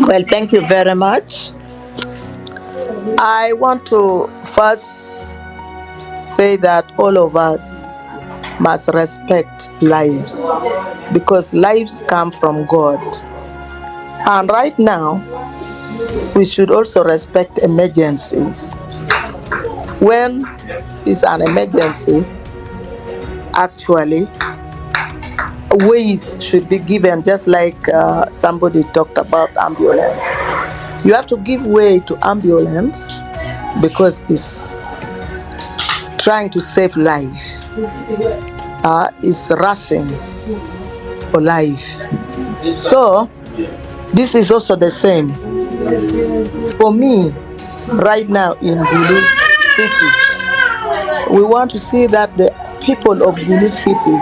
Well, thank you very much. I want to first say that all of us must respect lives because lives come from God. And right now, we should also respect emergencies. When it's an emergency, actually, ways should be given, just like somebody talked about ambulance. You have to give way to ambulance because it's trying to save life. It's rushing for life. So this is also the same. For me, right now in Gulu City, we want to see that the people of Gulu City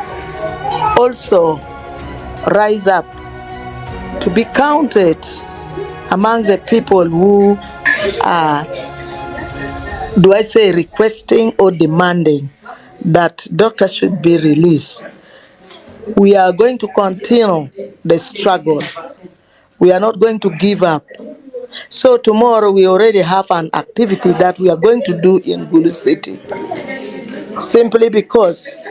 also rise up to be counted among the people who are, do I say, requesting or demanding that doctors should be released. We are going to continue the struggle. We are not going to give up. So tomorrow we already have an activity that we are going to do in Gulu City, simply because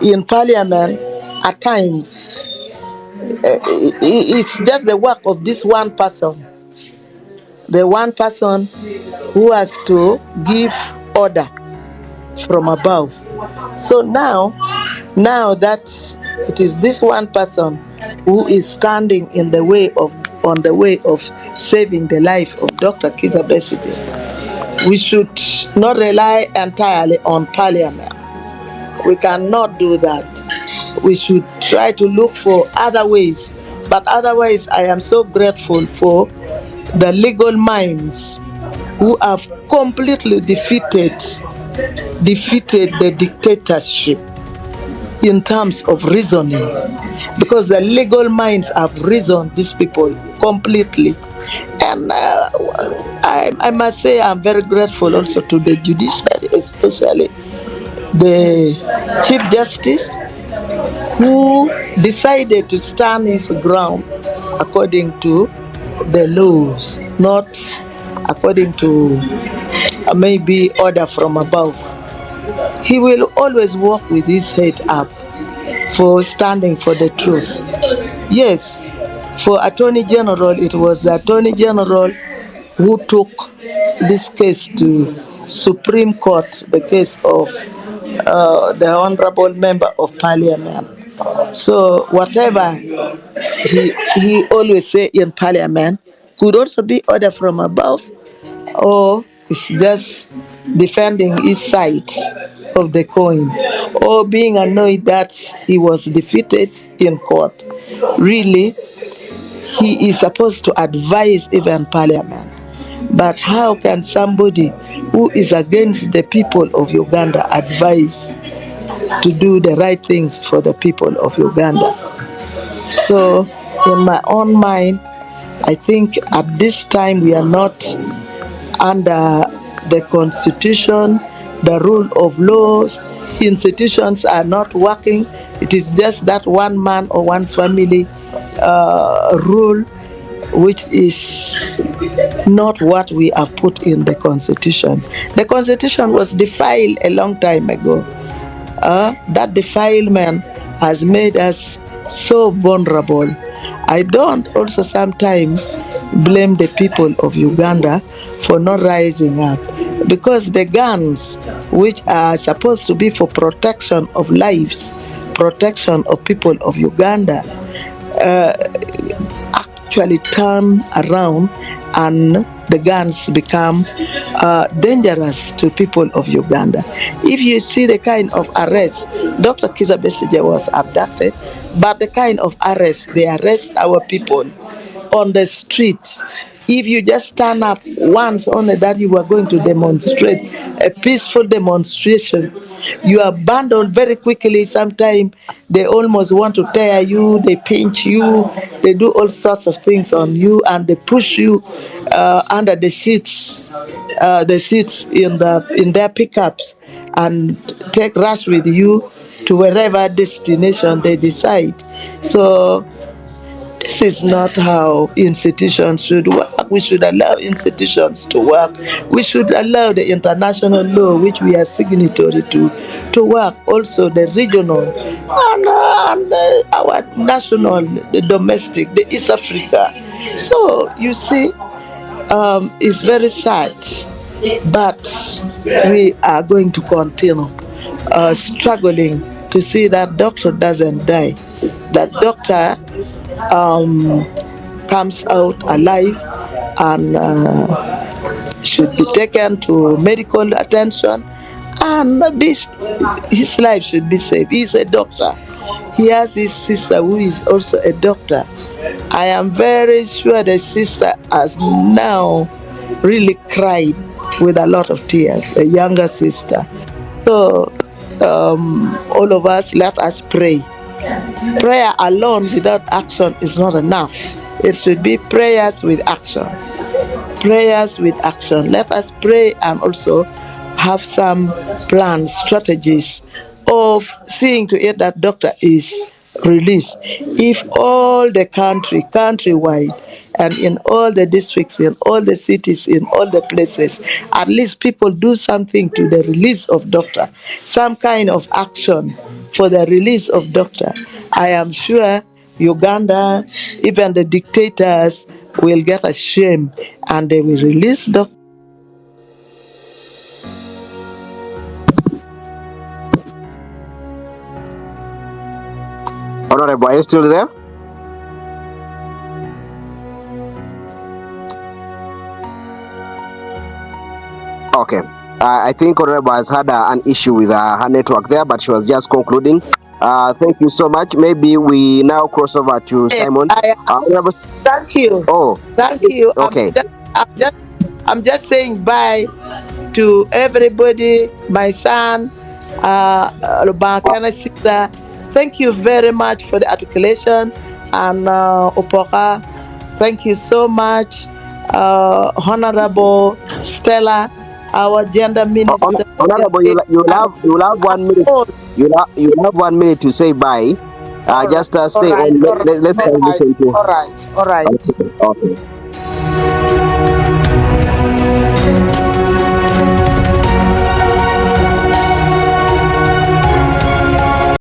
in Parliament at times it's just the work of this one person, the one person who has to give order from above. So now that it is this one person who is standing in the way of on the way of saving the life of Dr. Kizza Besigye, we should not rely entirely on Parliament. We cannot do that. We should try to look for other ways. But otherwise, I am so grateful for the legal minds who have completely defeated the dictatorship in terms of reasoning, because the legal minds have reasoned these people completely. And I must say I'm very grateful also to the judiciary, especially the Chief Justice, who decided to stand his ground according to the laws, not according to maybe order from above. He will always walk with his head up for standing for the truth. Yes, for Attorney General, it was the Attorney General who took this case to Supreme Court, the case of the Honorable Member of Parliament. So whatever he always say in Parliament could also be order from above, or it's just defending his side of the coin, or being annoyed that he was defeated in court. Really, he is supposed to advise even Parliament. But how can somebody who is against the people of Uganda advise to do the right things for the people of Uganda? So, in my own mind, I think at this time we are not under the constitution, the rule of laws. Institutions are not working. It is just that one man or one family rule, which is not what we have put in the constitution. The constitution was defiled a long time ago. That defilement has made us so vulnerable. I don't also sometimes blame the people of Uganda for not rising up, because the guns, which are supposed to be for protection of lives, protection of people of Uganda, actually turn around and the guns become dangerous to people of Uganda. If you see the kind of arrest, Dr. Kizza Besigye was abducted, but the kind of arrest, they arrest our people on the street. If you just stand up once only that you are going to demonstrate, a peaceful demonstration, you are bundled very quickly. Sometimes they almost want to tear you, they pinch you, they do all sorts of things on you, and they push you under the seats in their pickups, and take rush with you to wherever destination they decide. So This is not how institutions should work. We should allow institutions to work. We should allow the international law, which we are signatory to work. Also, the regional and our national, the domestic, the East Africa. So you see, it's very sad, but we are going to continue struggling to see that doctor doesn't die, that doctor um, comes out alive and should be taken to medical attention and his life should be saved. He's a doctor. He has his sister who is also a doctor. I am very sure the sister has now really cried with a lot of tears, a younger sister. So, all of us, let us pray. Prayer alone without action is not enough. It should be prayers with action. Prayers with action. Let us pray and also have some plans, strategies of seeing to it that doctor is released. If all the countrywide, and in all the districts, in all the cities, in all the places, at least people do something to the release of doctor, some kind of action for the release of doctor. I am sure Uganda, even the dictators will get ashamed and they will release doctor. Honorable, are you still there? Okay. I think Honorable has had an issue with her network there, but she was just concluding. Thank you so much. Maybe we now cross over to Simon. Thank you. Oh, Thank you. okay. I'm just saying bye to everybody, my son, Kizza. Thank you very much for the articulation. And Opoka, thank you so much. Honorable Stella, our gender minister. Honorable, you'll have 1 minute. You'll have 1 minute to say bye. Just stay on. Let's listen to. All right. Okay.